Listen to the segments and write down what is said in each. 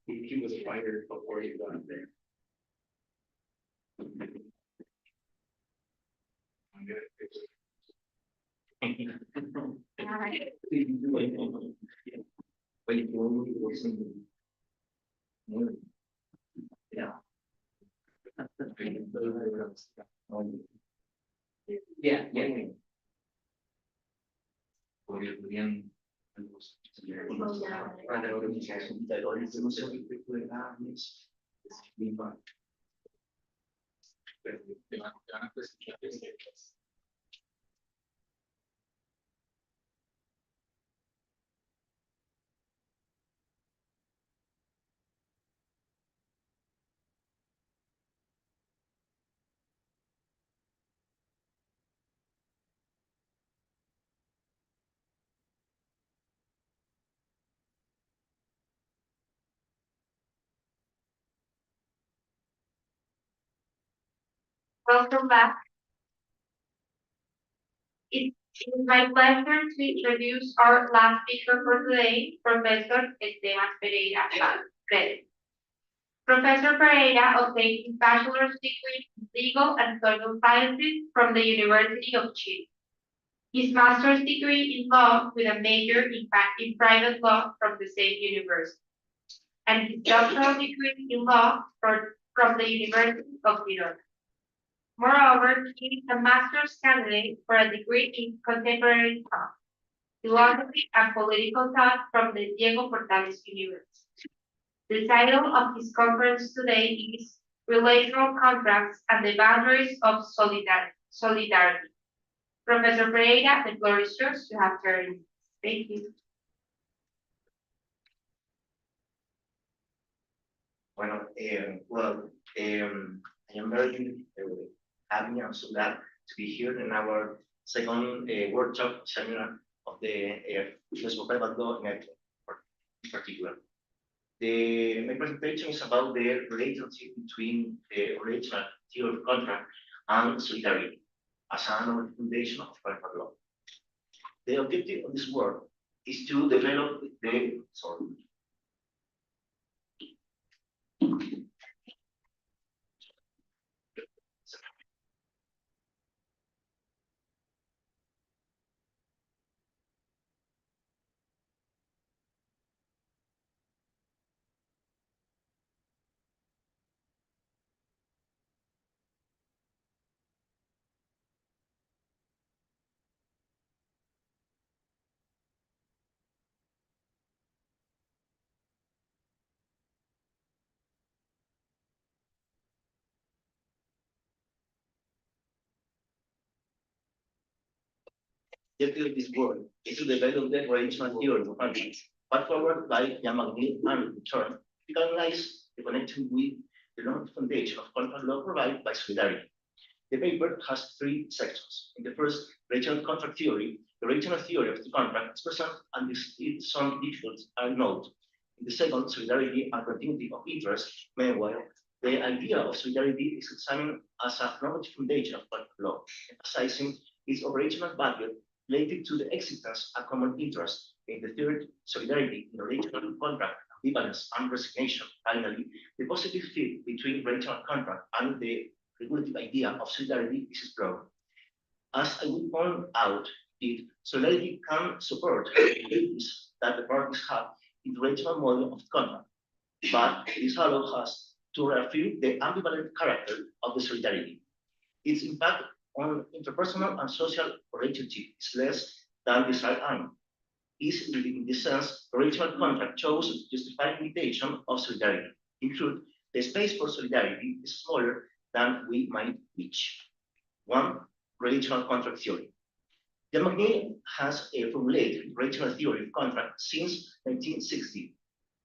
he was fired before he got there. Yeah. Yeah, yeah. Podrían Welcome back. It is my pleasure to introduce our last speaker for today, Professor Esteban Pereira Pérez. Professor Pereira obtained his bachelor's degree in legal and social sciences from the University of Chile. His master's degree in law with a major in private law from the same university, and his doctoral degree in law from the University of New York. Moreover, he is a master's candidate for a degree in contemporary thought, philosophy, and political thought from the Diego Portales University. The title of his conference today is Relational Contracts and the Boundaries of Solidarity. Professor Pereira, the floor is yours. You have 30 minutes. Thank you. Bueno, I am very happy and so glad to be here in our second workshop seminar of the Privado in particular. My presentation is about the relationship between the original theory of contract and solidarity as an foundation of private law. The objective of this work is to develop the the objective of this work is to develop the relational theory of contracts, put forward by Jan McNeil and return to analyze the connection with the long foundation of contract law provided by solidarity. The paper has three sections. In the first, relational contract theory, the relational theory of the contract is present and some difficulties are noted. In the second, solidarity and continuity of interest. Meanwhile, the idea of solidarity is examined as a normative foundation of contract law, emphasizing its operational value related to the existence of common interest. In the third, solidarity in relational contract, ambivalence and resignation. Finally, the positive fit between relational contract and the regulative idea of solidarity is explored. As I will point out, solidarity can support the abilities that the parties have in the relational model of contract, but this allows us to refute the ambivalent character of the solidarity. Its impact on interpersonal and social relationship is less than desired aim. Is in this sense, original contract shows to justify limitation of solidarity. In truth, the space for solidarity is smaller than we might reach. One, relational contract theory. Jan McNeil has formulated relational theory of contract since 1960.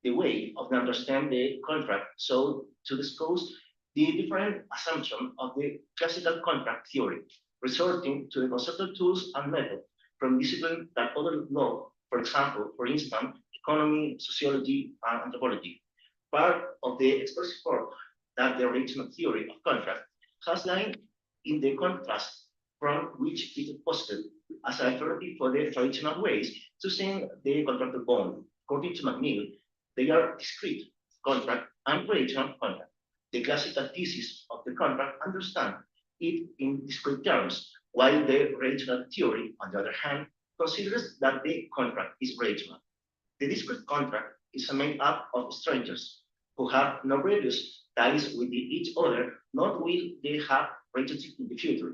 The way of understanding the contract so to discuss the different assumptions of the classical contract theory, resorting to the conceptual tools and methods from disciplines that other law, for example, for instance, economy, sociology, and anthropology. Part of the expressive work that the original theory of contract has lain in the contrast from which it is posited as an alternative for the traditional ways to see the contractual bond. According to McNeil, they are discrete, contract and relational contract. The classical thesis of the contract understand it in discrete terms, while the relational theory, on the other hand, considers that the contract is relational. The discrete contract is made up of strangers who have no previous ties with each other, nor will they have relationship in the future.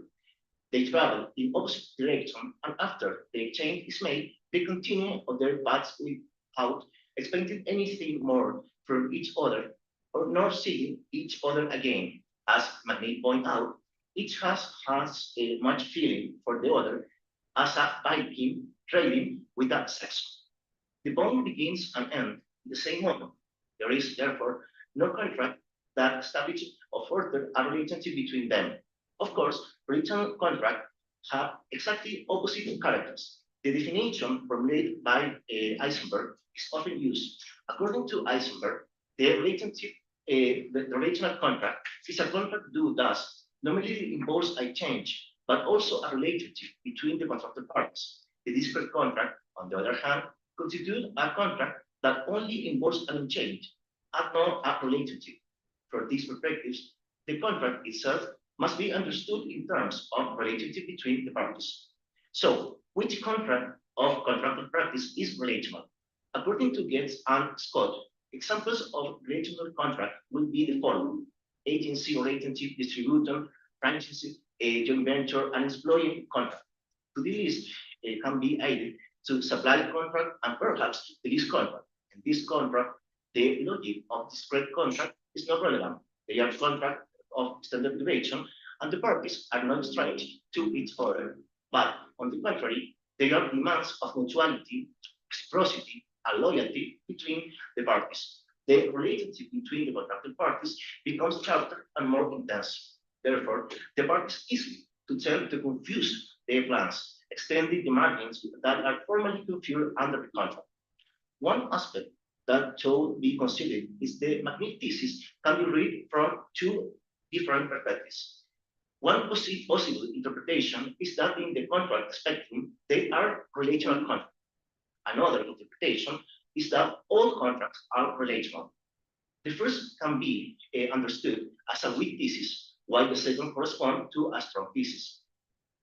They travel in opposite direction, and after the exchange is made, they continue on their paths without expecting anything more from each other, or nor seeing each other again. As Magnet pointed out, each has much feeling for the other as a Viking trading with a Saxon. The bond begins and ends in the same moment. There is therefore no contract that establishes or further a relationship between them. Of course, relational contracts have exactly opposite characters. The definition formulated by Eisenberg is often used. According to Eisenberg, the relationship, the relational contract is a contract that thus normally involves a change, but also a relationship between the contracted parties. The discrete contract, on the other hand, constitutes a contract that only involves an change, and not a relationship. For these perspectives, the contract itself must be understood in terms of relationship between the parties. So, which contract of contractual practice is relational? According to Getz and Scott, examples of relational contract would be the following: agency relationship, distributor, franchise, a joint venture, and employee contract. To this list can be added to supply contract and perhaps the lease contract. In this contract, the logic of discrete contract is not relevant. They are contract of standard deviation, and the parties are not strange to each other. But on the contrary, they are demands of mutuality, reciprocity, and loyalty between the parties. The relationship between the contracted parties becomes sharper and more intense. Therefore, the parties easily to tend to confuse their plans, extending the margins that are formally conferred under the contract. One aspect that should be considered is the magnetic thesis can be read from two different perspectives. One possible interpretation is that in the contract spectrum, they are relational contracts. Another interpretation is that all contracts are relational. The first can be understood as a weak thesis, while the second corresponds to a strong thesis.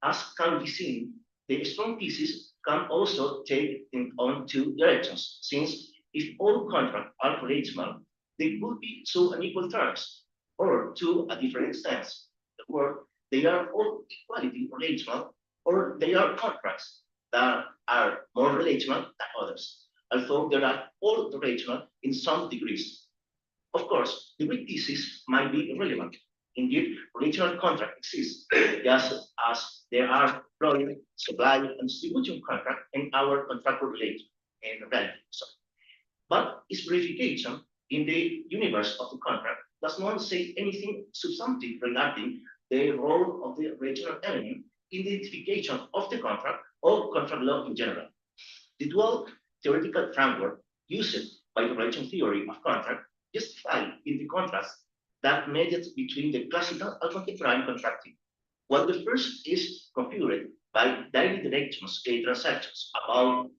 As can be seen, the strong thesis can also take on two directions, since if all contracts are relational, they would be so on equal terms, or to a different extent. The word, they are all equally relational, or they are contracts that are more relational than others, although they are all relational in some degrees. Of course, the weak thesis might be irrelevant. Indeed, relational contract exists, just as there are employment, supply, and distribution contract in our contractual relation and reality. But its verification in the universe of the contract does not say anything substantive regarding the role of the relational element in the identification of the contract or contract law in general. The dual theoretical framework used by the relation theory of contract justified in the contrast that mediates between the classical and contemporary contracting. While the first is configured by daily directions transactions about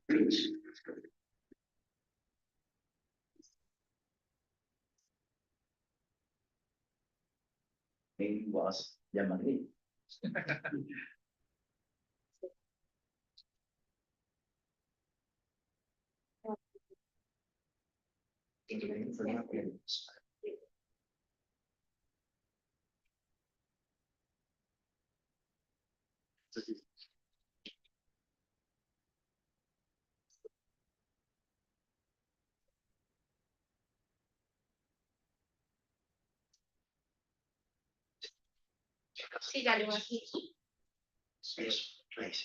maybe was Yamagri. Sí, ya lo aquí. Yes, please.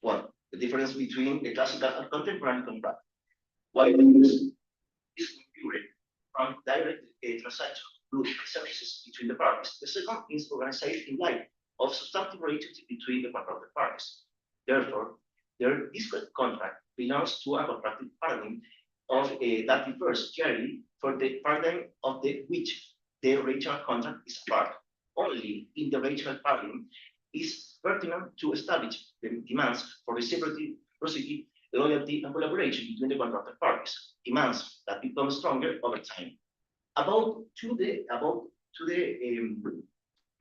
Well, the difference between the classical and contemporary contract. Why is configured from direct transaction to services between the parties. The second is organized in light of substantive relationship between the contracted parties. Therefore, their discrete contract belongs to a contracted paradigm of that differs clearly for the paradigm of which the regional contract is a part. Only in the regional paradigm is pertinent to establish the demands for reciprocity loyalty, and collaboration between the contracted parties, demands that become stronger over time.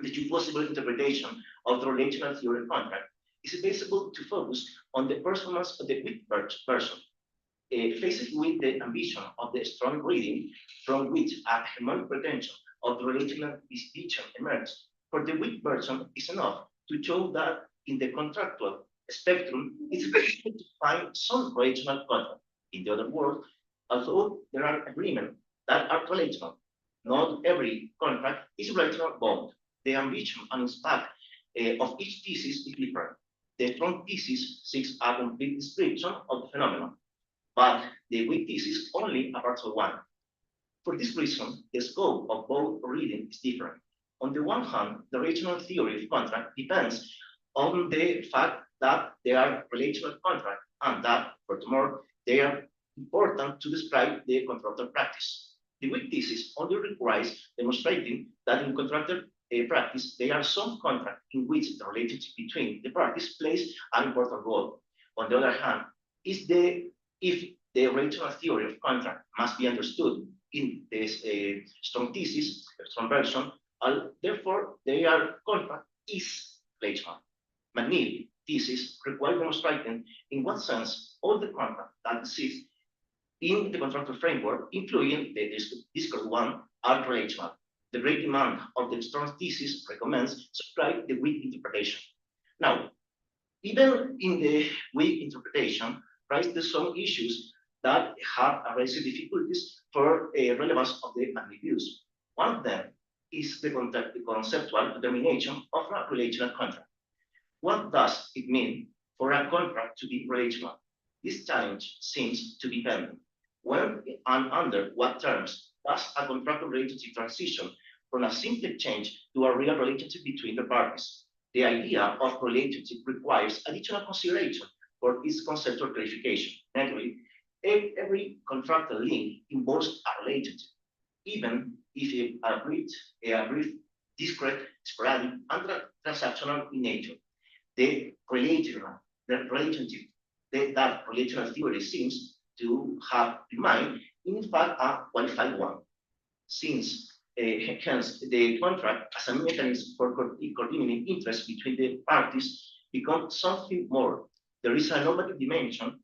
The two possible interpretation of the relational theory of contract is advisable to focus on the performance of the weak person, faced with the ambition of the strong reading from which a hegemonic pretension of the relational distinction emerges. For the weak person is enough to show that in the contractual spectrum, it's possible to find some relational contract. In the other words, although there are agreements that are relational, not every contract is a relational bond. The ambition and impact of each thesis is different. The strong thesis seeks a complete description of the phenomenon, but the weak thesis only a partial one. For this reason, the scope of both reading is different. On the one hand, the relational theory of contract depends on the fact that they are relational contracts and that, furthermore, they are important to describe the contractor practice. The weak thesis only requires demonstrating that in contractor practice, there are some contracts in which the relationship between the parties plays an important role. On the other hand, if the relational theory of contract must be understood in this strong thesis, a strong version, therefore their contract is relational. McNeil thesis requires demonstrating in what sense all the contract that exists in the contractual framework, including the discrete one, are relational. The great demand of the strong thesis recommends subscribe the weak interpretation. Now, even in the weak interpretation, there's some issues that have raised difficulties for relevance of the McNeil views. One of them is the conceptual determination of a relational contract. What does it mean for a contract to be relational? This challenge seems to depend when and under what terms does a contractual relationship transition from a simple change to a real relationship between the parties. The idea of relationship requires additional consideration for its conceptual clarification. Naturally, every contractual link involves a relationship, even if a brief, discrete, sporadic, and transactional in nature. The relationship that relational theory seems to have in mind, in fact, a qualified one. Since hence the contract as a mechanism for coordinating interest between the parties becomes something more. There is a normative dimension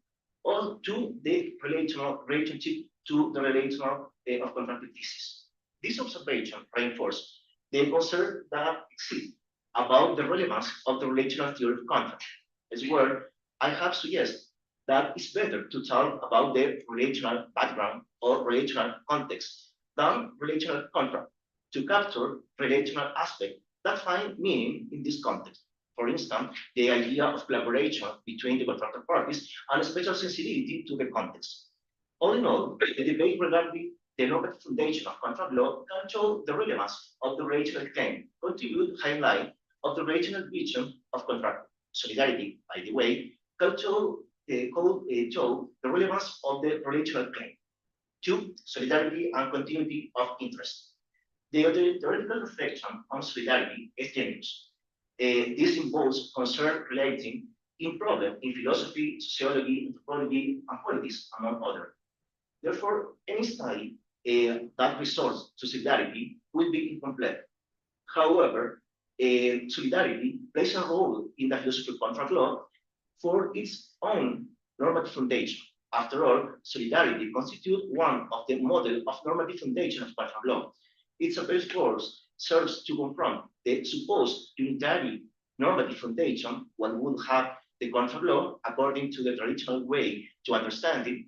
to the relationship to the relational of contracted thesis. This observation reinforces the concern that exists about the relevance of the relational theory of contract. As well, I have suggested that it's better to talk about the relational background or relational context than relational contract to capture relational aspects that find meaning in this context. For instance, the idea of collaboration between the contracted parties and a special sensitivity to the context. All in all, the debate regarding the normative foundation of contract law can show the relevance of the relational claim, contribute to highlight of the relational vision of contract. Solidarity, by the way, can show the relevance of the relational claim. 2. Solidarity and continuity of interest. The theoretical reflection on solidarity is generous. This involves concern relating in problem in philosophy, sociology, anthropology, and politics, among others. Therefore, any study that resorts to solidarity will be incomplete. However, solidarity plays a role in the philosophy of contract law for its own normative foundation. After all, solidarity constitutes one of the models of normative foundation of contract law. Its best course serves to confront the supposed unitary normative foundation one would have the contract law according to the traditional way to understand it.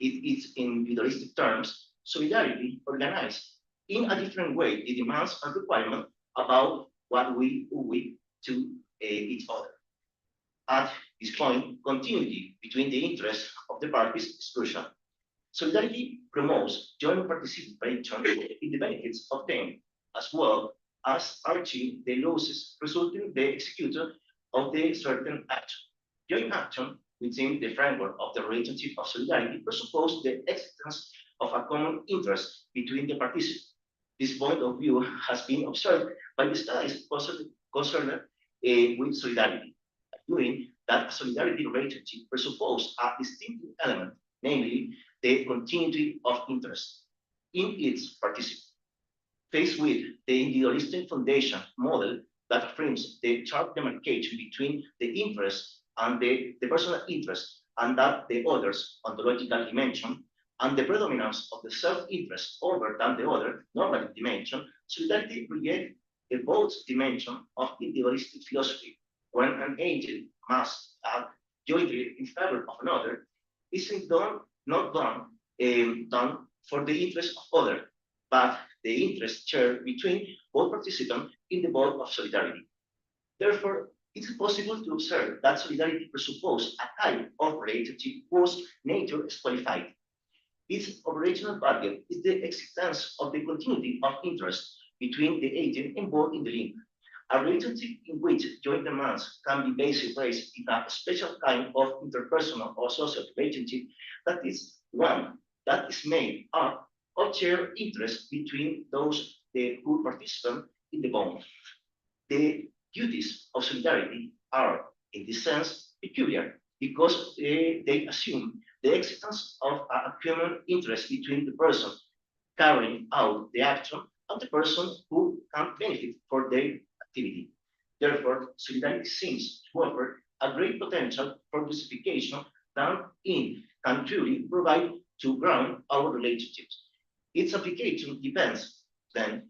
It's in individualistic terms, solidarity organized in a different way the demands and requirements about what we owe to each other. At this point, continuity between the interests of the parties is crucial. Solidarity promotes joint participation in the benefits obtained, as well as arching the losses resulting in the execution of the certain action. Joint action within the framework of the relationship of solidarity presupposes the existence of a common interest between the participants. This point of view has been observed by the studies concerned with solidarity, arguing that solidarity relationship presupposes a distinctive element, namely the continuity of interest in its participants. Faced with the individualistic foundation model that frames the sharp demarcation between the interest and the personal interest and that the other's ontological dimension, and the predominance of the self-interest over than the other normative dimension, solidarity rejects a both dimension of individualistic philosophy. When an agent must act jointly in favor of another, isn't not done for the interest of other, but the interest shared between both participants in the vote of solidarity. Therefore, it is possible to observe that solidarity presupposes a type of relationship whose nature is qualified. Its operational value is the existence of the continuity of interest between the agent involved in the link. A relationship in which joint demands can be basically placed in a special kind of interpersonal or social relationship that is one that is made up of shared interest between those who participate in the bond. The duties of solidarity are, in this sense, peculiar because they assume the existence of a common interest between the person carrying out the action and the person who can benefit for their activity. Therefore, solidarity seems to offer a great potential for justification than it can truly provide to ground our relationships. Its application depends, then,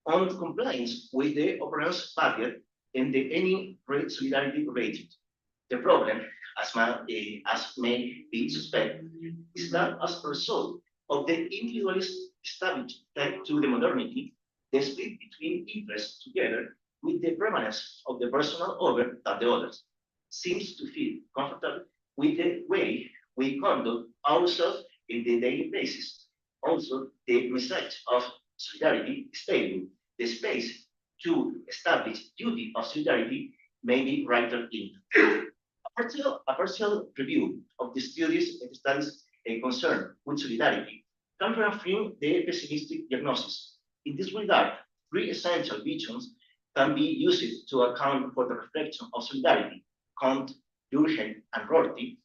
on compliance with the operance barrier in any great solidarity related. The problem, as may be suspected, is that as a result of the individualist established to the modernity, the split between interests together with the permanence of the personal over than the others seems to fit comfortable with the way we conduct ourselves in the daily basis. Also, the message of solidarity is stable. The space to establish duty of solidarity may be written in. A partial review of the studies concerned with solidarity can reaffirm the pessimistic diagnosis. In this regard, three essential visions can be used to account for the reflection of solidarity: Kant, Durkheim, and Rorty.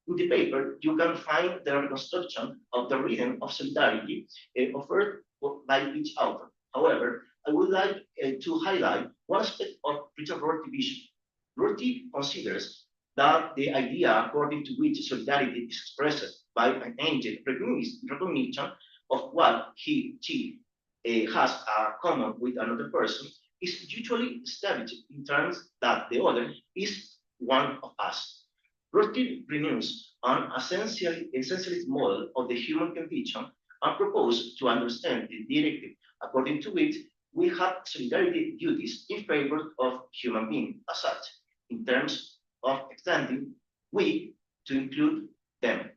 In the paper, you can find the reconstruction of the rhythm of solidarity offered by each author. However, I would like to highlight one aspect of Richard Rorty's vision. Rorty considers that the idea according to which solidarity is expressed by an agent recognition of what she has common with another person is usually established in terms that the other is one of us. Rorty renews an essentialist model of the human condition and proposes to understand the directive according to which we have solidarity duties in favor of human beings as such, in terms of extending we to include them.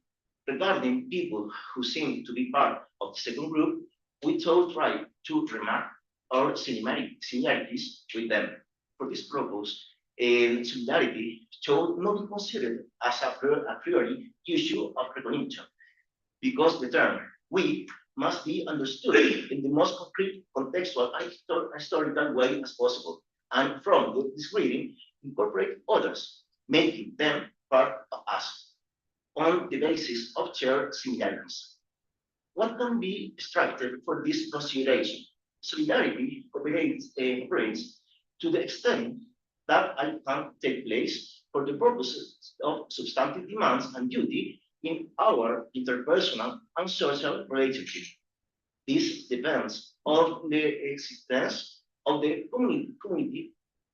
Regarding people who seem to be part of the second group, we thought right to remark our similarities with them. For this purpose, solidarity should not be considered as a priori issue of recognition, because the term we must be understood in the most concrete, contextual, and historical way as possible, and from this reading, incorporate others, making them part of us, on the basis of shared similarities. What can be extracted for this consideration? Solidarity operates to the extent that I can take place for the purposes of substantive demands and duty in our interpersonal and social relationships. This depends on the existence of the community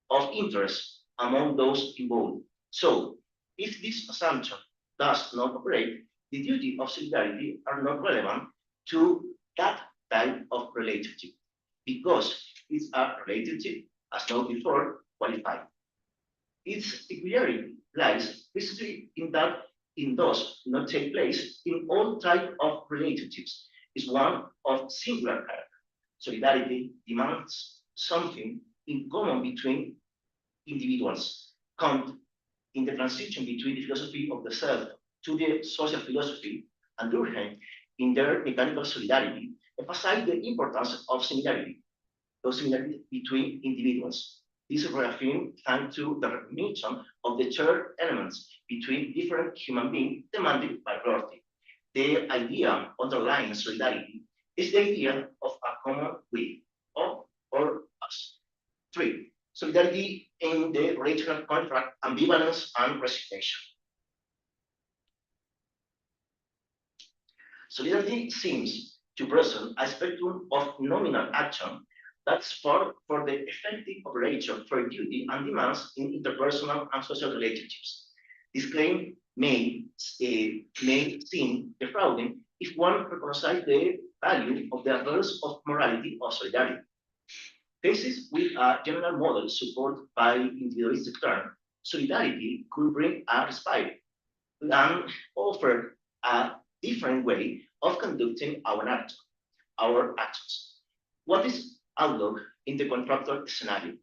of interest among those involved. So, if this assumption does not operate, the duty of solidarity are not relevant to that type of relationship, because it's a relationship, as noted before, qualified. Its peculiarity lies precisely in that it does not take place in all types of relationships. It's one of singular character. Solidarity demands something in common between individuals. Kant, in the transition between the philosophy of the self to the social philosophy, and Durkheim, in their mechanical solidarity, emphasize the importance of similarity, those similarities between individuals. This is reaffirmed thanks to the recognition of the shared elements between different human beings demanded by reality. The idea underlying solidarity is the idea of a common we, of or us. Three, solidarity in the relational contract, ambivalence and resignation. Solidarity seems to present a spectrum of nominal action that's for the effective operation for duty and demands in interpersonal and social relationships. This claim may seem defrauding if one recognizes the value of the affairs of morality or solidarity. Cases with a general model supported by individualistic term, solidarity could bring a respite and offer a different way of conducting our actions. What is outlook in the contractual scenario?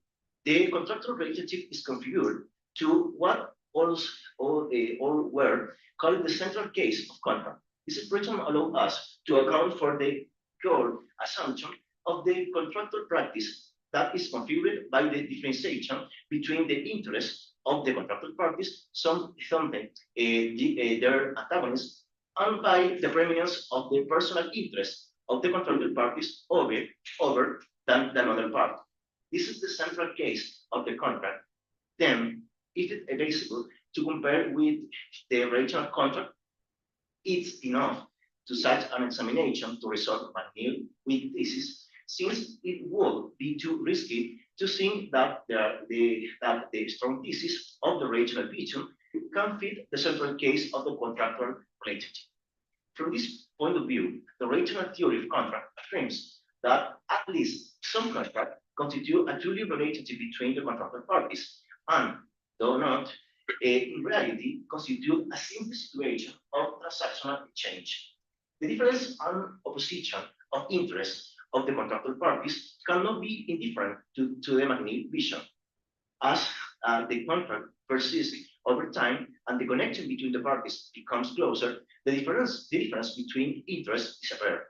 The contractual relationship is configured to what all were called the central case of contract. This expression allows us to account for the core assumption of the contractual practice that is configured by the differentiation between the interests of the contractual parties, something their antagonists, and by the preeminence of the personal interest of the contractual parties over than the other part. This is the central case of the contract. Then, if it is feasible to compare with the original contract, it's enough to such an examination to result with thesis, since it would be too risky to think that the strong thesis of the original vision can fit the central case of the contractual relationship. From this point of view, the original theory of contract affirms that at least some contract constitute a truly relationship between the contractual parties, and though not, in reality constitute a simple situation of transactional exchange. The difference and opposition of interests of the contractual parties cannot be indifferent to the magnetic vision. As the contract persists over time and the connection between the parties becomes closer, the difference between interests disappears.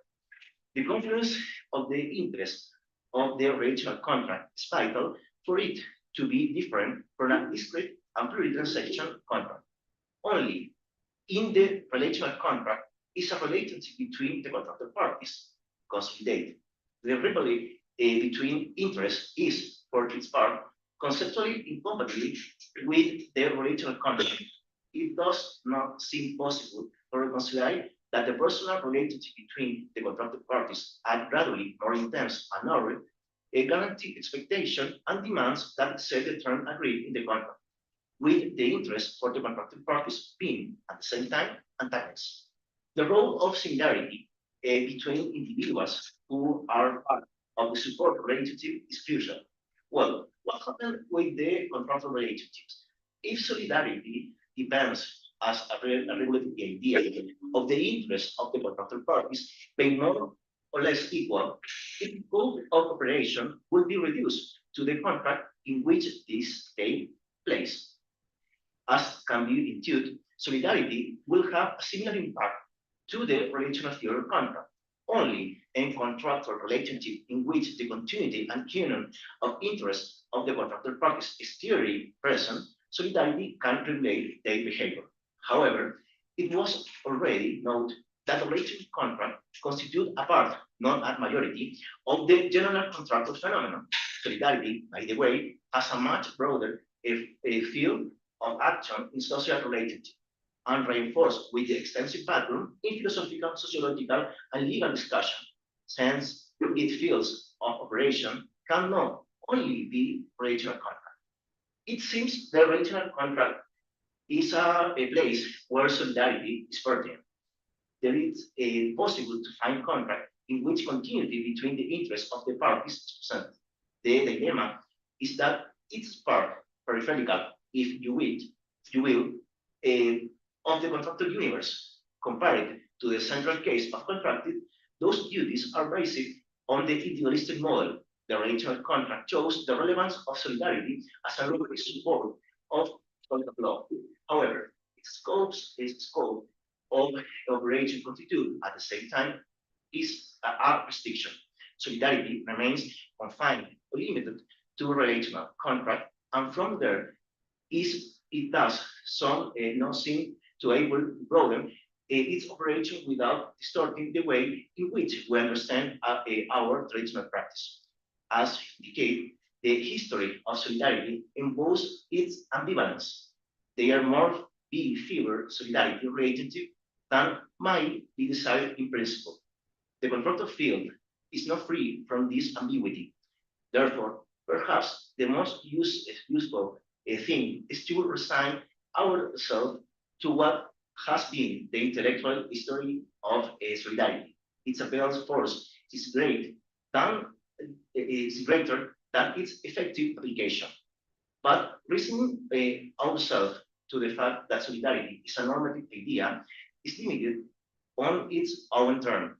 The confluence of the interest of the original contract is vital for it to be different from a discrete and pre-transaction contract. Only in the relational contract is a relationship between the contracted parties consolidated. The rivalry between interests is, for its part, conceptually incompatible with the original contract. It does not seem possible to reconcile that the personal relationship between the contracted parties are gradually more intense and narrow, a guaranteed expectation and demands that set the term agreed in the contract, with the interest for the contracted parties being, at the same time, antagonists. The role of similarity between individuals who are part of the support relationship is crucial. Well, what happened with the contractual relationships? If solidarity depends as a regulated idea of the interest of the contractual parties being more or less equal, the scope of operation will be reduced to the contract in which this takes place. As can be intuited, solidarity will have a similar impact to the relational theory of contract. Only in contractual relationship in which the continuity and union of interest of the contractual parties is clearly present, solidarity can regulate their behavior. However, it was already noted that the relational contract constitutes a part, not a majority, of the general contractual phenomenon. Solidarity, by the way, has a much broader field of action in social relationships, and reinforced with the extensive background in philosophical, sociological, and legal discussion, since its fields of operation cannot only be relational contract. It seems the relational contract is a place where solidarity is pertinent. There is possible to find contract in which continuity between the interests of the parties is present. The dilemma is that it's part peripheral, if you will, of the contractual universe. Compared to the central case of contracted, those duties are based on the individualistic model. The relational contract shows the relevance of solidarity as a regulatory support of contract law. However, its scope of operation constitute at the same time is a restriction. Solidarity remains confined or limited to relational contract, and from there, is it does some not seem to able to broaden its operation without distorting the way in which we understand our traditional practice. As indicate, the history of solidarity involves its ambivalence. They are more be fewer solidarity relationship than might be desired in principle. The contractor field is not free from this ambiguity. Therefore, perhaps the most useful thing is to resign ourselves to what has been the intellectual history of solidarity. Its appeals force is greater than its effective application. But reasoning ourselves to the fact that solidarity is a normative idea is limited on its own term.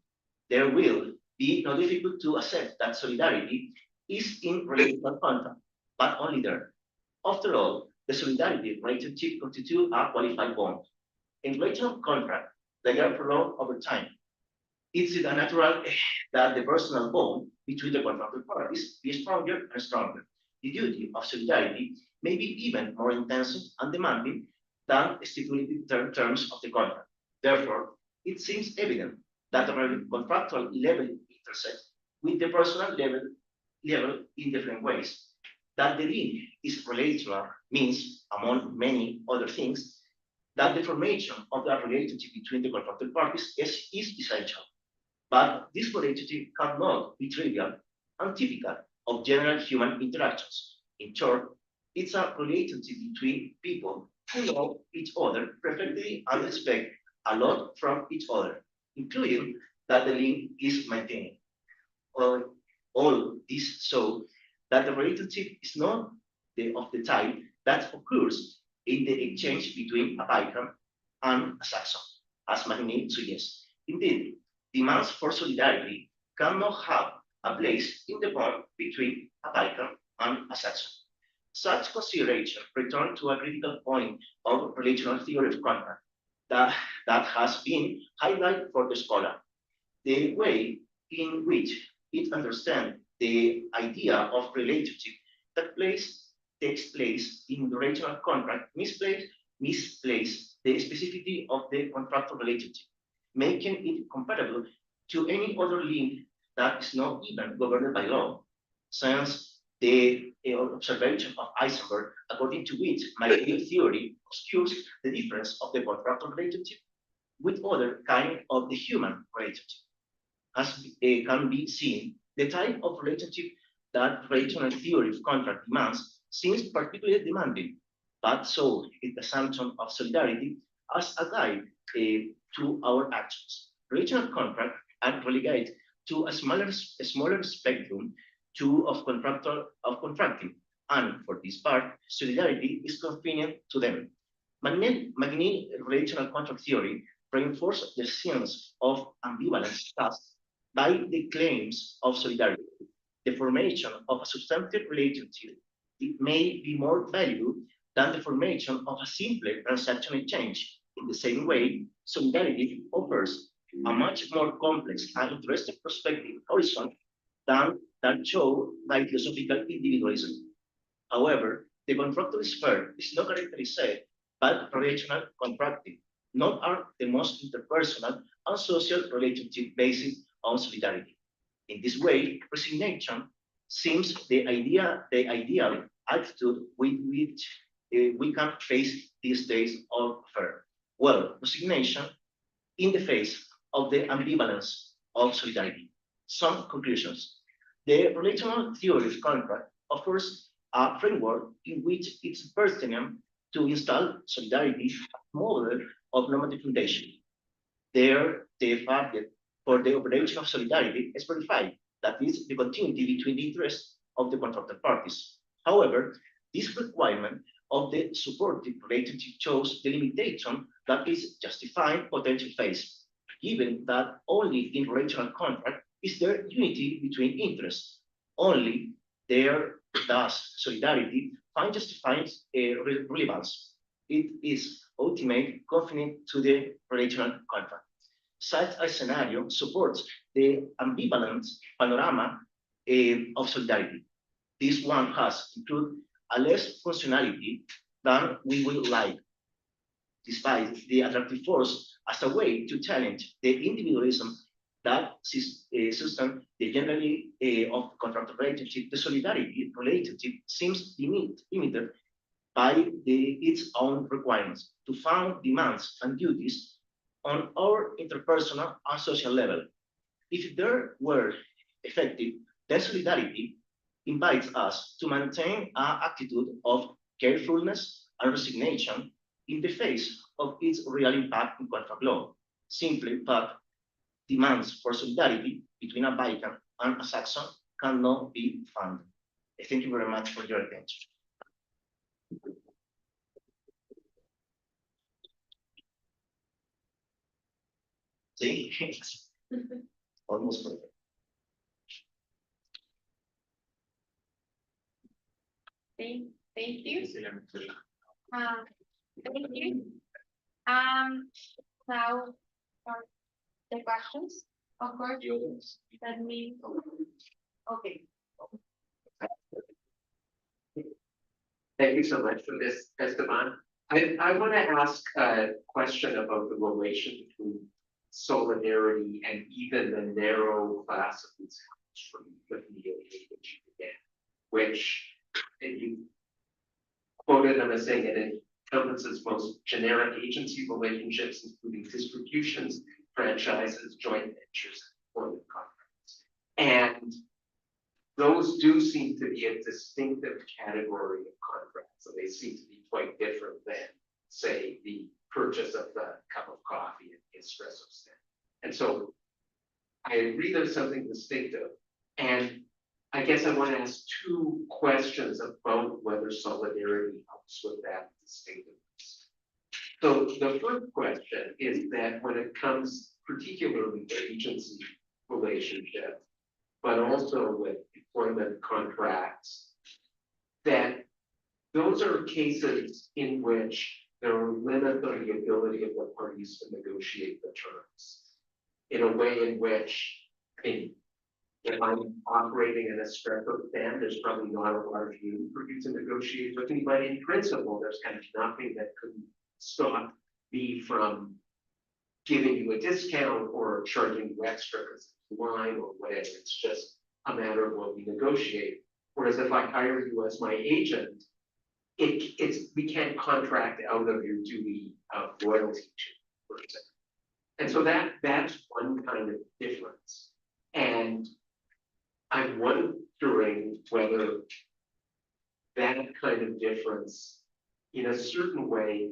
There will be no difficult to accept that solidarity is in relational contact, but only there. After all, the solidarity relationship constitutes a qualified bond. In relational contract, they are prolonged over time. It's natural that the personal bond between the contracted parties be stronger and stronger. The duty of solidarity may be even more intense and demanding than stipulated terms of the contract. Therefore, it seems evident that the contractual level intersects with the personal level in different ways. That the link is relational means, among many other things, that the formation of the relationship between the contracted parties is essential. But this relationship cannot be trivial and typical of general human interactions. In short, it's a relationship between people who know each other perfectly and expect a lot from each other, including that the link is maintained. All this so that the relationship is not of the type that occurs in the exchange between a Viking and a Saxon, as Magni suggests. Indeed, demands for solidarity cannot have a place in the bond between a Viking and a Saxon. Such consideration return to a critical point of relational theory of contract that has been highlighted for the scholar. The way in which it understands the idea of relationship takes place in the relational contract misplace the specificity of the contractual relationship, making it compatible to any other link that is not even governed by law, since the observation of Eisenberg, according to which material theory obscures the difference of the contractual relationship with other kind of the human relationship. As can be seen, the type of relationship that relational theory of contract demands seems particularly demanding, but so is the assumption of solidarity as a guide to our actions. Relational contract are relegated to a smaller spectrum of contracting, and for this part, solidarity is convenient to them. Magni relational contract theory reinforces the sense of ambivalence caused by the claims of solidarity. The formation of a substantive relationship it may be more valuable than the formation of a simple transaction exchange. In the same way, solidarity offers a much more complex and interesting perspective horizon than that shown by philosophical individualism. However, the contractual sphere is not characterized by relational contracting, nor are the most interpersonal and social relationship based on solidarity. In this way, resignation seems the ideal attitude with which we can face these days of affair. Well, resignation in the face of the ambivalence of solidarity. Some conclusions. The relational theory of contract offers a framework in which it's pertinent to install solidarity as a model of normative foundation. There, the target for the operation of solidarity is verified, that is, the continuity between the interests of the contracted parties. However, this requirement of the supportive relationship shows the limitation that is justifying potential phase, given that only in relational contract is there unity between interests. Only there does solidarity find justifying relevance. It is ultimate confined to the relational contract. Such a scenario supports the ambivalent panorama of solidarity. this one has included a less functionality than we would like, despite the attractive force as a way to challenge the individualism that sustain the generally of contract relationship. The solidarity relationship seems limited by its own requirements to fund demands and duties on our interpersonal and social level. If there were effective, then solidarity invites us to maintain an attitude of carefulness and resignation in the face of its real impact in contract law. Simply put, demands for solidarity between a Viking and a Saxon cannot be funded. Thank you very much for your attention. See, almost perfect. Thank you. Thank you. Now, for the questions, of course, that means, okay. Thank you so much for this, Esteban. I want to ask a question about the relation between solidarity and even the narrow class of these from the which you began, which you quoted them as saying it encompasses most generic agency relationships, including distributions, franchises, joint ventures, and employment contracts. And those do seem to be a distinctive category of contracts. So they seem to be quite different than, say, the purchase of the cup of coffee and the espresso stand. And so I agree there's something distinctive. And I guess I want to ask two questions about whether solidarity helps with that distinctiveness. So the first question is that when it comes particularly to agency relationship, but also with employment contracts, that those are cases in which there are limits on the ability of the parties to negotiate the terms in a way in which, I mean, if I'm operating an espresso stand, there's probably not a large need for you to negotiate with me, but in principle, there's kind of nothing that could stop me from giving you a discount or charging you extra because it's line or whatever. It's just a matter of what we negotiate. Whereas if I hire you as my agent, we can't contract out of your duty of loyalty to the person. And so that's one kind of difference. And I'm wondering whether that kind of difference, in a certain way,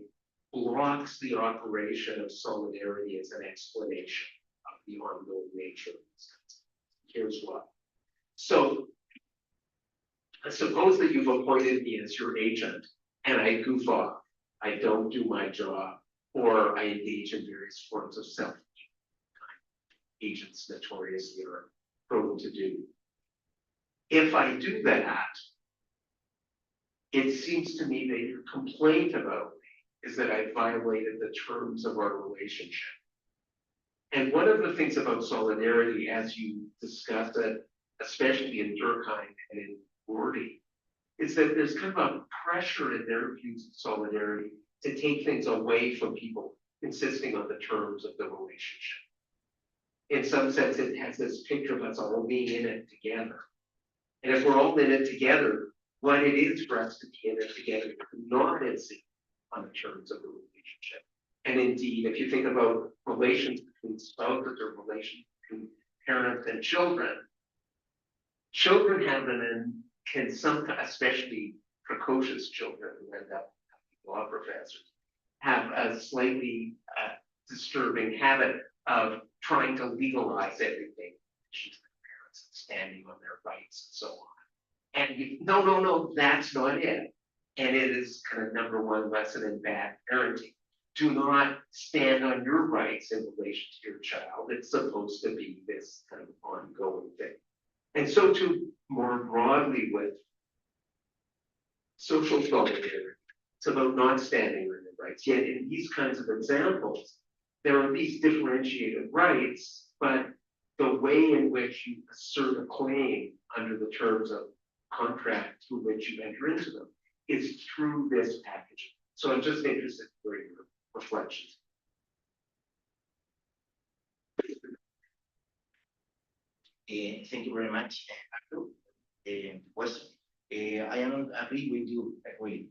blocks the operation of solidarity as an explanation of the ongoing nature of this concept. Here's why. So, suppose that you've appointed me as your agent and I goof off, I don't do my job, or I engage in various forms of self-harm. Agents notoriously are prone to do. If I do that, it seems to me that your complaint about me is that I violated the terms of our relationship. And one of the things about solidarity, as you discuss it, especially in Durkheim and in Rorty, is that there's kind of a pressure in their views of solidarity to take things away from people insisting on the terms of the relationship. In some sense, it has this picture of us all being in it together. And if we're all in it together, what it is for us to be in it together is not insist on the terms of the relationship. And indeed, if you think about relations between spouses or relations between parents and children, children have can sometimes, especially precocious children who end up law professors, have a slightly disturbing habit of trying to legalize everything, parents standing on their rights and so on. And no, that's not it. And it is kind of number one lesson in bad parenting. Do not stand on your rights in relation to your child. It's supposed to be this kind of ongoing thing. And so too, more broadly with social solidarity, it's about not standing on your rights. Yet in these kinds of examples, there are these differentiated rights, but the way in which you assert a claim under the terms of contract through which you enter into them is through this package. So I'm just interested for your reflections. Thank you very much, Arthur. Question. I am agree with you. Agree.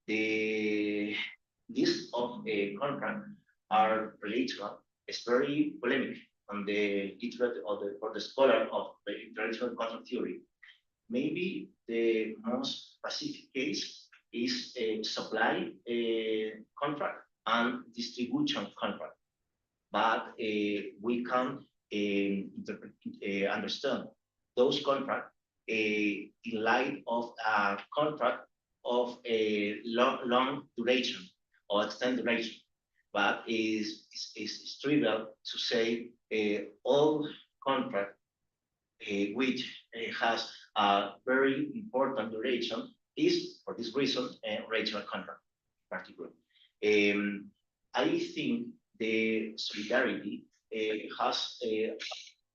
The list of contract are related. It's very polemic on the literate or the scholar of the international contract theory. Maybe the most specific case is a supply contract and distribution contract, but we can understand those contracts in light of a contract of a long duration or extended duration, but is trivial to say all contract which has a very important duration is, for this reason, a regional contract in particular. I think the solidarity has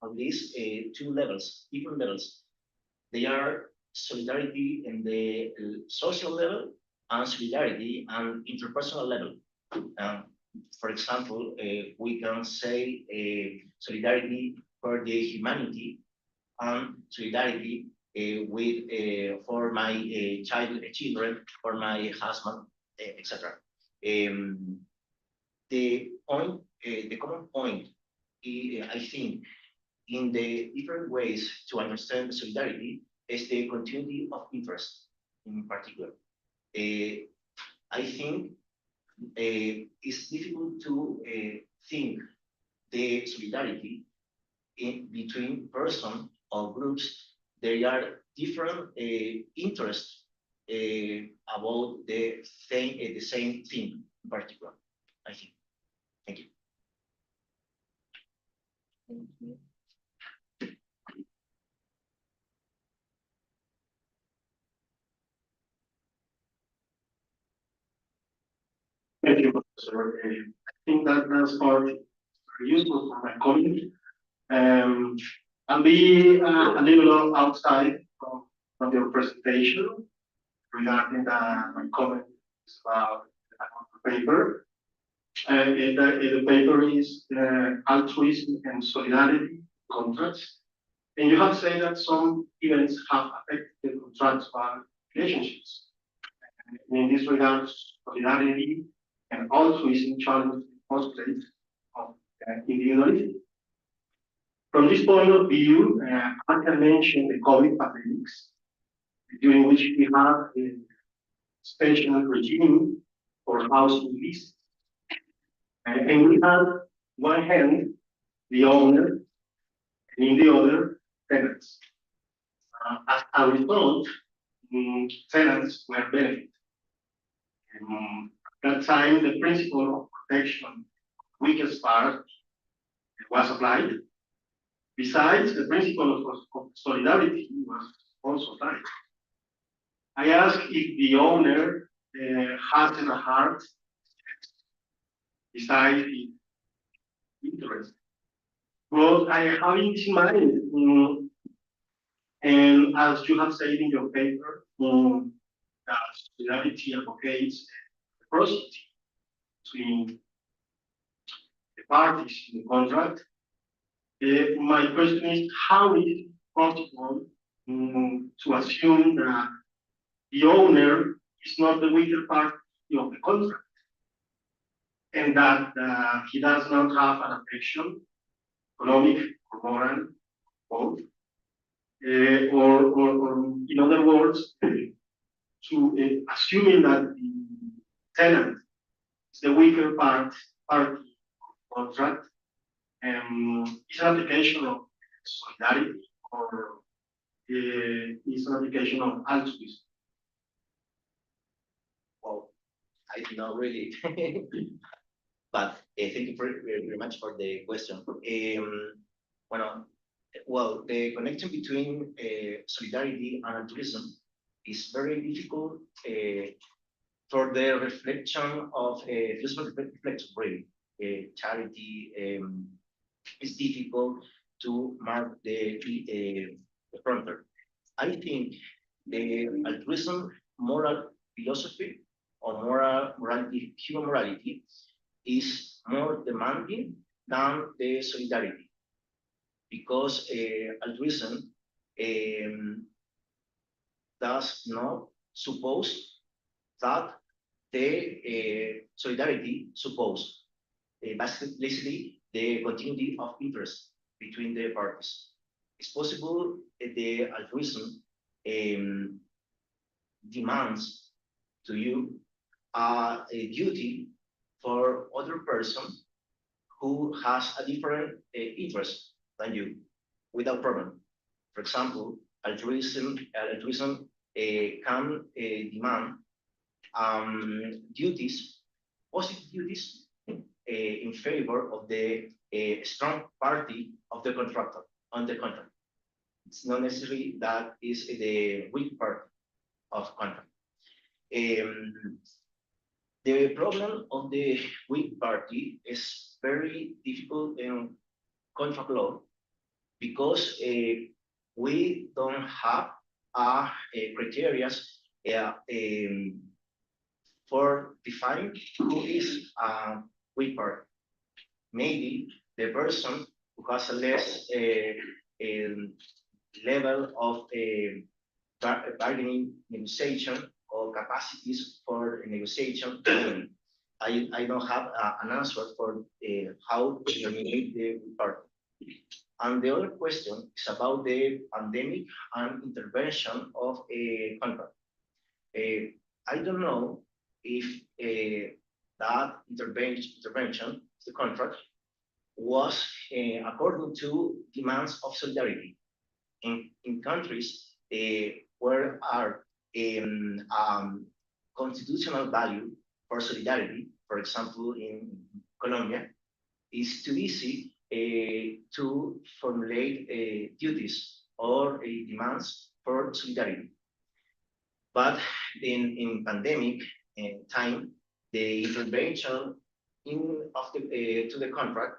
at least two levels, different levels. They are solidarity in the social level and solidarity and interpersonal level. For example, we can say solidarity for the humanity and solidarity with for my children, for my husband, etc. The point, the common point, I think, in the different ways to understand solidarity is the continuity of interest in particular. I think it's difficult to think the solidarity between persons or groups. There are different interests about the same thing in particular, I think. Thank you. Thank you. Thank you, Professor. I think that that's part very useful for my colleague. I'll be a little outside from your presentation regarding my comments about the paper. The paper is altruism and solidarity contracts. And you have said that some events have affected the contractual relationships. And in this regard, solidarity and altruism challenge the postulate of individualism. From this point of view, I can mention the COVID pandemics, during which we have a special regime for housing leases. And we have one hand the owner, and in the other, tenants. As a result, tenants were benefited. At that time, the principle of protection, weakest part, was applied. Besides, the principle of solidarity was also applied. I ask if the owner has in the heart, besides the interest. But I have this in mind, and as you have said in your paper, that solidarity advocates reciprocity between the parties in the contract. My question is, how is it possible to assume that the owner is not the weaker party of the contract, and that he does not have an affection, economic or moral, both, or in other words, to assuming that the tenant is the weaker party of the contract, is an application of solidarity or is an application of altruism? Well, I do not really, but thank you very much for the question. Well, the connection between solidarity and altruism is very difficult for the reflection of philosophical reflection, really. Charity is difficult to mark the frontier. I think the altruism moral philosophy or morality, human morality is more demanding than the solidarity, because altruism does not suppose that the solidarity suppose basically the continuity of interest between the parties. It's possible the altruism demands to you a duty for other person who has a different interest than you without problem. For example, altruism can demand duties, positive duties in favor of the strong party of the contractor on the contract. It's not necessarily that is the weak part of contract. The problem of the weak party is very difficult in contract law because we don't have criteria for defining who is a weak party. Maybe the person who has a less level of bargaining negotiation or capacities for negotiation. I don't have an answer for how to eliminate the party. And the other question is about the pandemic and intervention of a contract. I don't know if that intervention, the contract, was according to demands of solidarity. In countries where are constitutional value for solidarity, for example, in Colombia, it's too easy to formulate duties or demands for solidarity. But in pandemic time, the intervention to the contract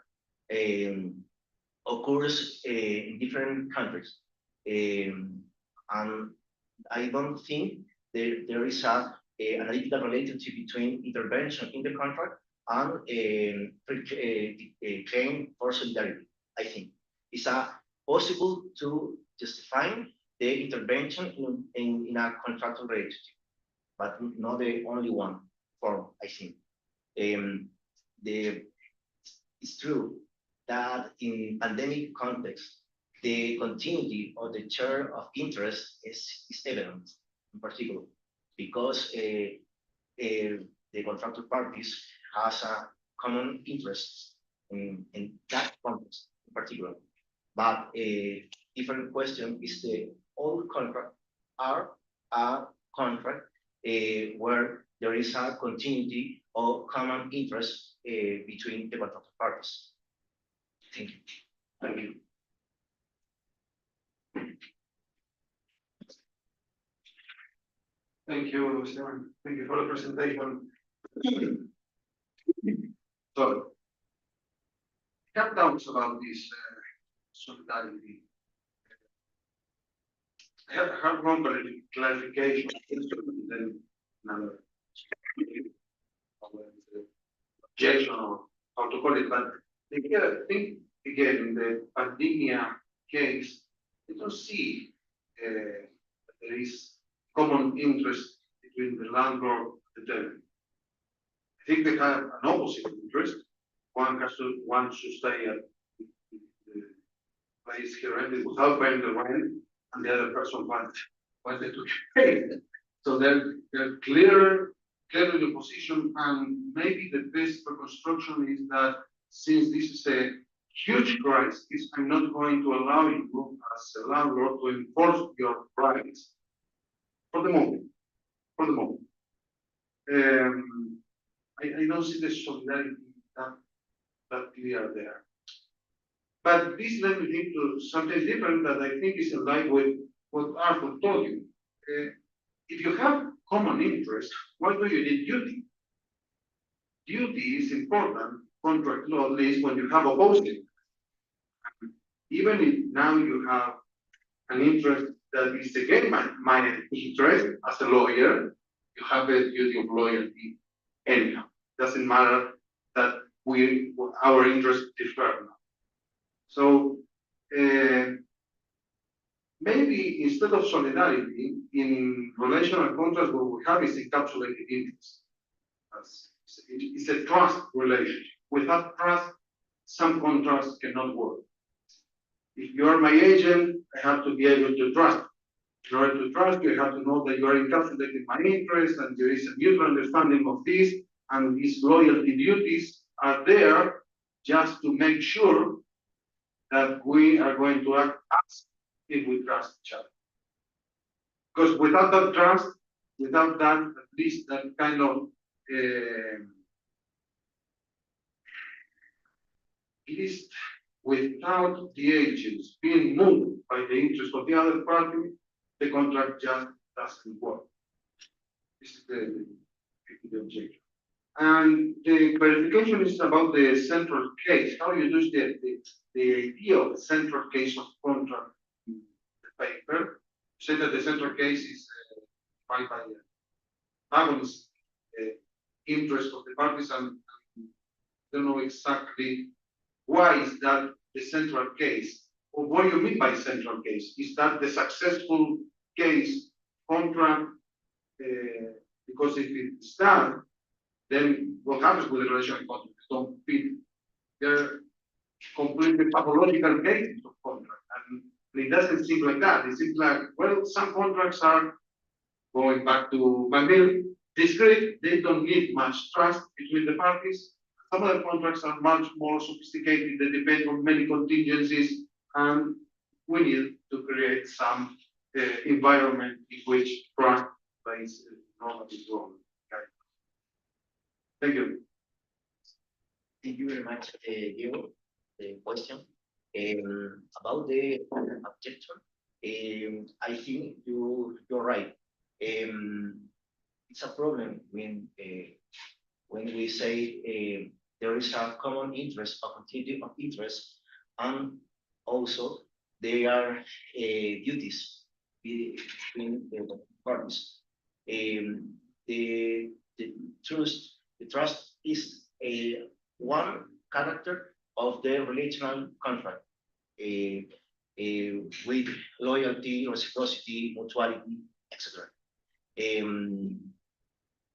occurs in different countries. And I don't think there is an analytical relationship between intervention in the contract and a claim for solidarity. I think it's possible to justify the intervention in a contractual relationship, but not the only one form, I think. It's true that in pandemic context, the continuity or the share of interest is evident, in particular, because the contractor parties has a common interest in that context, in particular. But a different question is the old contract are a contract where there is a continuity or common interest between the contractor parties. Thank you. Thank you. Thank you, Esteban. Thank you for the presentation. So, I have doubts about this solidarity. I have one clarification, then another objection or how to call it, but I think again in the pandemic case, I don't see that there is common interest between the landlord and the tenant. I think they have an opposite interest. One wants to stay at the place he rented without paying the rent, and the other person wanted to pay. So they're clear in the position, and maybe the best reconstruction is that since this is a huge crisis, I'm not going to allow you as a landlord to enforce your rights for the moment. I don't see the solidarity that clear there. But this led me to something different that I think is in line with what Arthur told you. If you have common interest, why do you need duty? Duty is important, contract law, at least when you have opposing. Even if now you have an interest that is again my interest as a lawyer, you have a duty of loyalty anyhow. Doesn't matter that our interests differ now. So maybe instead of solidarity in relational contracts, what we have is encapsulated interest. It's a trust relationship. Without trust, some contracts cannot work. If you are my agent, I have to be able to trust. In order to trust you, I have to know that you are encapsulating my interest and there is a mutual understanding of this, and these loyalty duties are there just to make sure that we are going to act as if we trust each other. Because without that trust, without that, at least that kind of at least without the agents being moved by the interest of the other party, the contract just doesn't work. This is the objection. And the clarification is about the central case. How you use the idea of the central case of contract in the paper. Say that the central case is defined by the antagonist interest of the parties, and don't know exactly why is that the central case, or what you mean by central case? Is that the successful case contract? Because if it's done, then what happens with the relational contracts? Don't fit. They're completely pathological cases of contract, and it doesn't seem like that. It seems like, well, some contracts are going back to Macmillan, discrete. They don't need much trust between the parties. Some other contracts are much more sophisticated. They depend on many contingencies, and we need to create some environment in which trust plays a normative role. Okay. Thank you. Thank you very much, Diego. The question about the objection. I think you're right. It's a problem when we say there is a common interest, a continuity of interest, and also there are duties between the parties. The trust is one character of the relational contract with loyalty, reciprocity, mutuality, etc.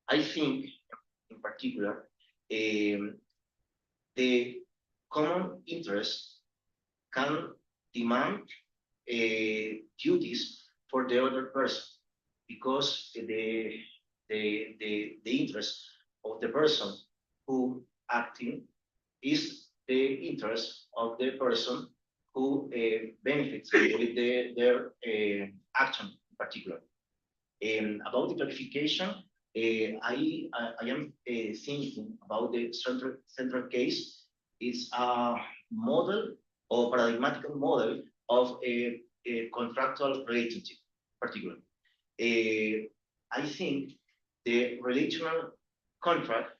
I think, in particular, the common interest can demand duties for the other person, because the interest of the person who acting is the interest of the person who benefits with their action in particular. About the clarification, I am thinking about the central case. It's a model or paradigmatic model of a contractual relationship, particularly. I think the relational contract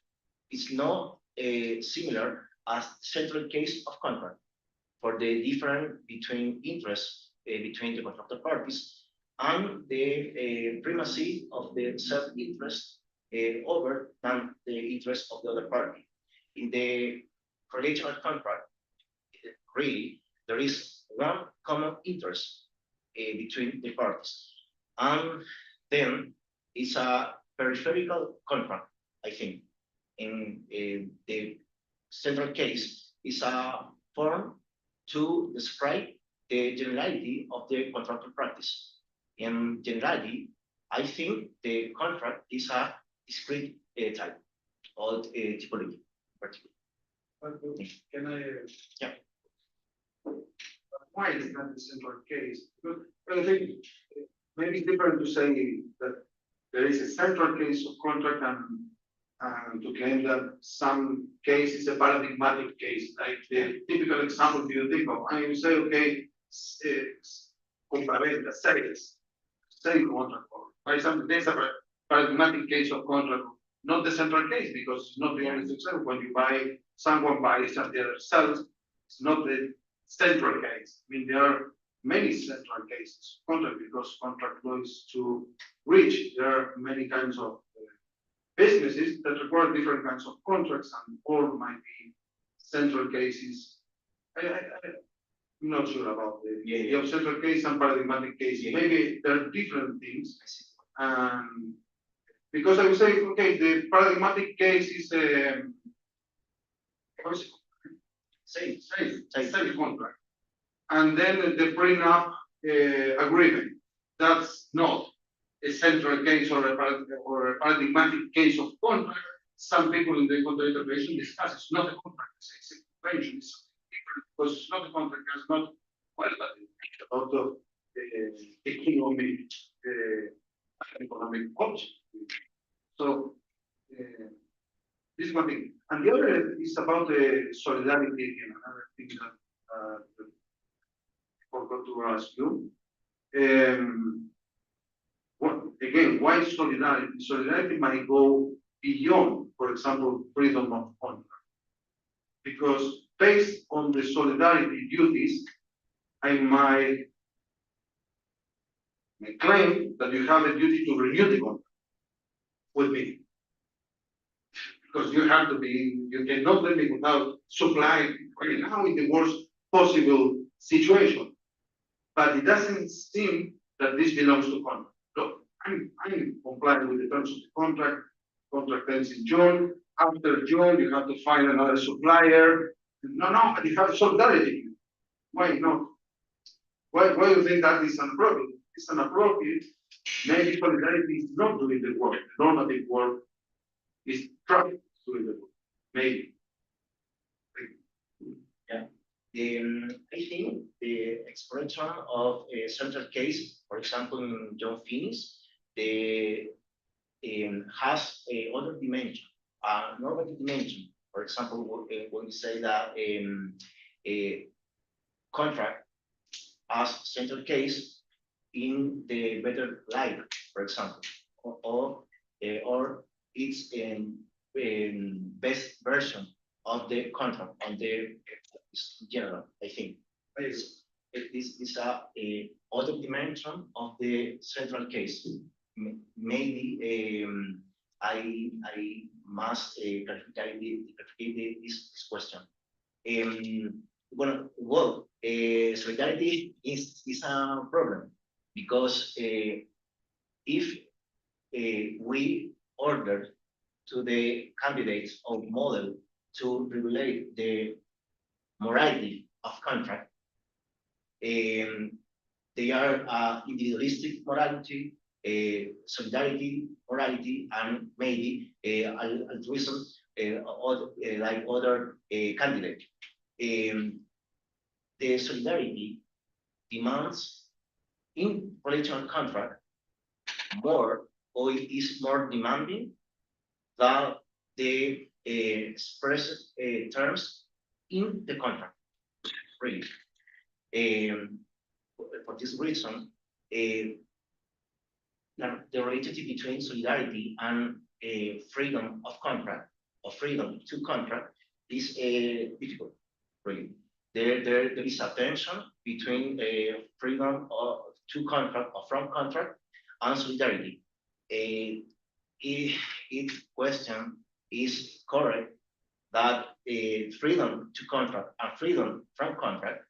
is not similar as central case of contract for the difference between interests between the contractor parties and the primacy of the self-interest over than the interest of the other party. In the relational contract, really, there is one common interest between the parties. And then it's a peripheral contract, I think. In the central case is a form to describe the generality of the contractual practice. In generality, I think the contract is a discrete type or typology in particular. Can I? Yeah. Why is that the central case? Because I think maybe it's different to say that there is a central case of contract and to claim that some case is a paradigmatic case, like the typical example you think of, and you say, okay, compraventa, sales contract. For example, there's a paradigmatic case of contract, not the central case, because it's not the only example. When you buy, someone buys and the other sells, it's not the central case. I mean, there are many central cases, contract, because contract law is too rich. There are many kinds of businesses that require different kinds of contracts, and all might be central cases. I'm not sure about the central case and paradigmatic case. Maybe there are different things. Because I would say, okay, the paradigmatic case is safe contract. And then the prenup agreement. That's not a central case or a paradigmatic case of contract. Some people in the contract interpretation discuss it's not a contract, it's a convention, it's something different, because it's not a contract, it's not out of economic policy. So this is one thing. And the other is about the solidarity, and another thing that I forgot to ask you. Again, why solidarity? Solidarity might go beyond, for example, freedom of contract. Because based on the solidarity duties, I might claim that you have a duty to renew the contract with me. Because you have to be, you cannot let me without supply right now in the worst possible situation. But it doesn't seem that this belongs to contract. Look, I'm complying with the terms of the contract. Contract ends in June. After June, you have to find another supplier. No, you have solidarity. Why not? Why do you think that is inappropriate? It's inappropriate. Maybe solidarity is not doing the work. The normative work is trying doing the work. Maybe. Yeah. I think the expression of a central case, for example, in John Finis, the has a other dimension, normative dimension. For example, when we say that a contract as central case in the better light, for example, or it's best version of the contract on the general, I think. This is a other dimension of the central case. Maybe I must clarify this question. Well, solidarity is a problem because if we order to the candidates of model to regulate the morality of contract, they are individualistic morality, solidarity morality, and maybe altruism, like other candidate. The solidarity demands in relational contract more, or is more demanding than the express terms in the contract. Really. For this reason, the relationship between solidarity and freedom of contract, or freedom to contract, is difficult, really. There is a tension between freedom to contract, or from contract, and solidarity. If question is correct, that freedom to contract and freedom from contract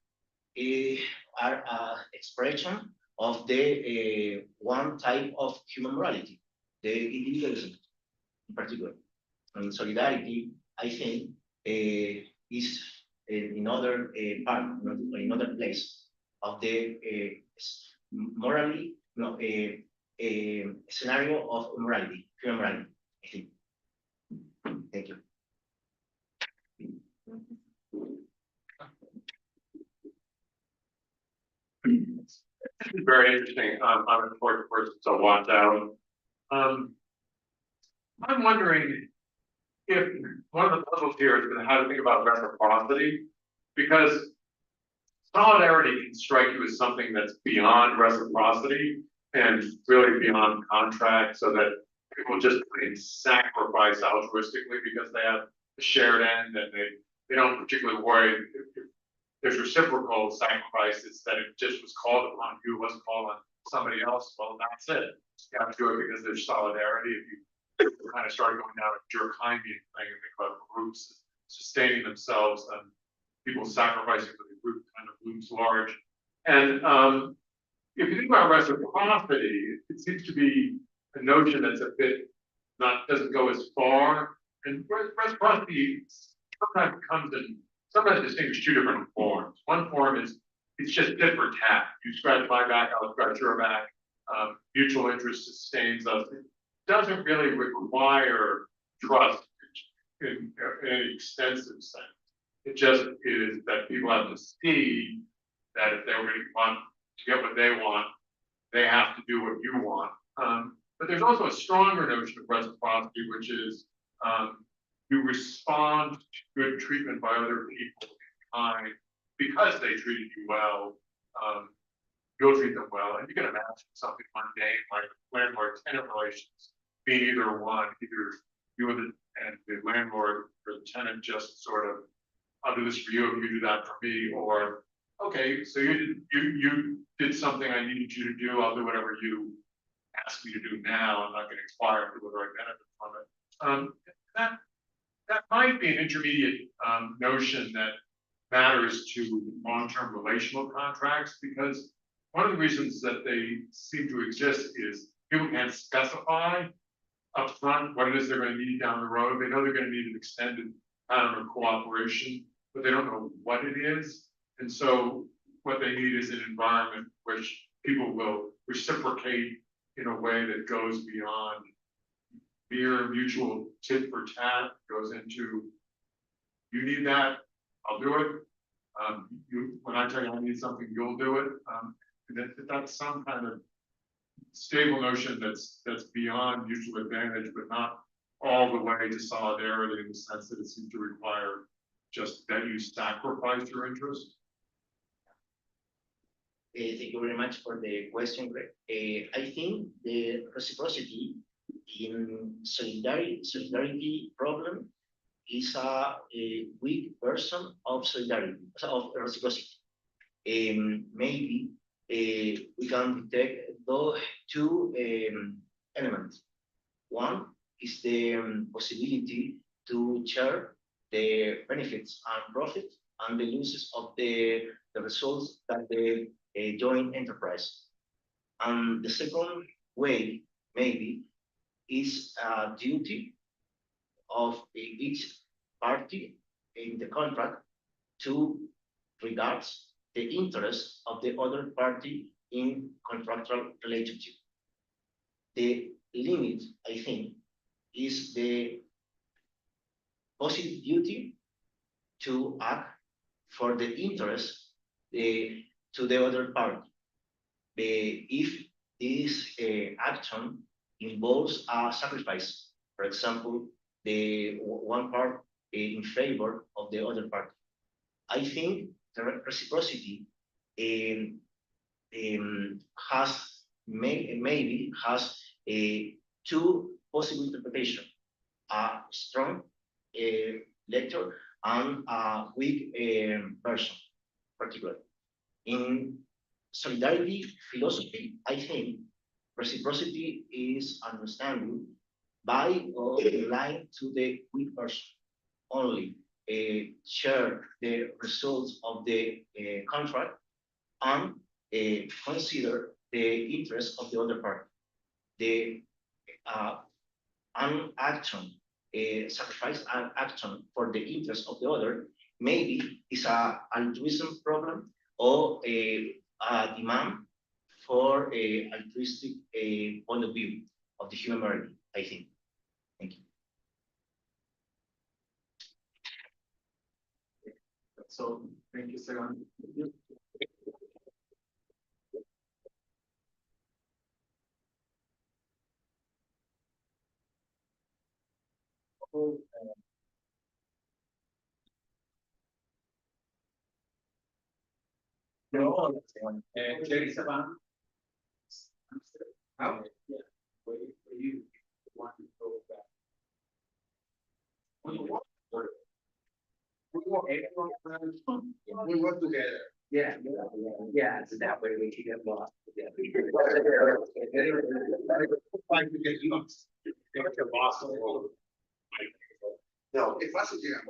are expression of the one type of human morality, the individualism in particular. And solidarity, I think, is in other part, in other place of the morally, a scenario of morality, human morality, I think. Thank you. Very interesting. I'm an important person to watch out. I'm wondering if one of the puzzles here is going to how to think about reciprocity, because solidarity can strike you as something that's beyond reciprocity and really beyond contract, so that people just sacrifice altruistically because they have a shared end and they don't particularly worry. there's reciprocal sacrifices that it just was called upon you, wasn't called on somebody else, well, that's it. You have to do it because there's solidarity. If you kind of start going down a Durkheimian thing and think about groups sustaining themselves and people sacrificing for the group kind of looms large. And if you think about reciprocity, it seems to be a notion that's a bit doesn't go as far. And reciprocity sometimes distinguish two different forms. One form is it's just tit for tat. You scratch my back, I'll scratch your back. Mutual interest sustains us. It doesn't really require trust in any extensive sense. It just is that people have to see that if they were going to want to get what they want, they have to do what you want. But there's also a stronger notion of reciprocity, which is you respond to good treatment by other people in kind because they treated you well. You'll treat them well, and you can imagine something mundane like landlord-tenant relations being either one, either you and the landlord or the tenant just sort of, I'll do this for you, you do that for me, or okay, so you did something I needed you to do, I'll do whatever you ask me to do now. I'm not going to expire to whether I benefit from it. That might be an intermediate notion that matters to long-term relational contracts, because one of the reasons that they seem to exist is people can't specify upfront what it is they're going to need down the road. They know they're going to need an extended pattern of cooperation, but they don't know what it is. And so what they need is an environment which people will reciprocate in a way that goes beyond mere mutual tit for tat, goes into, you need that, I'll do it. When I tell you I need something, you'll do it. That's some kind of stable notion that's beyond mutual advantage, but not all the way to solidarity in the sense that it seems to require just that you sacrifice your interest. Thank you very much for the question, Greg. I think the reciprocity in solidarity problem is a weak version of solidarity, of reciprocity. Maybe we can detect those two elements. One is the possibility to share the benefits and profits and the losses of the results that the joint enterprise. And the second way, maybe, is a duty of each party in the contract to regard the interest of the other party in contractual relationship. The limit, I think, is the positive duty to act for the interest to the other party. If this action involves a sacrifice, for example, the one part in favor of the other party. I think the reciprocity has maybe has two possible interpretations: a strong lecture and a weak version, particularly. In solidarity philosophy, I think reciprocity is understanding by or line to the weak person. Only share the results of the contract and consider the interest of the other party. The an action, sacrifice an action for the interest of the other, maybe is a altruism problem or a demand for a altruistic point of view of the human variety, I think. Thank you. So thank you, Segundo. Jerry Saban. How? Yeah. Where you want to go back. We work together. Yeah, so that way we can get lost. Like we get lost. Get lost in the world. No, es fácil llegar.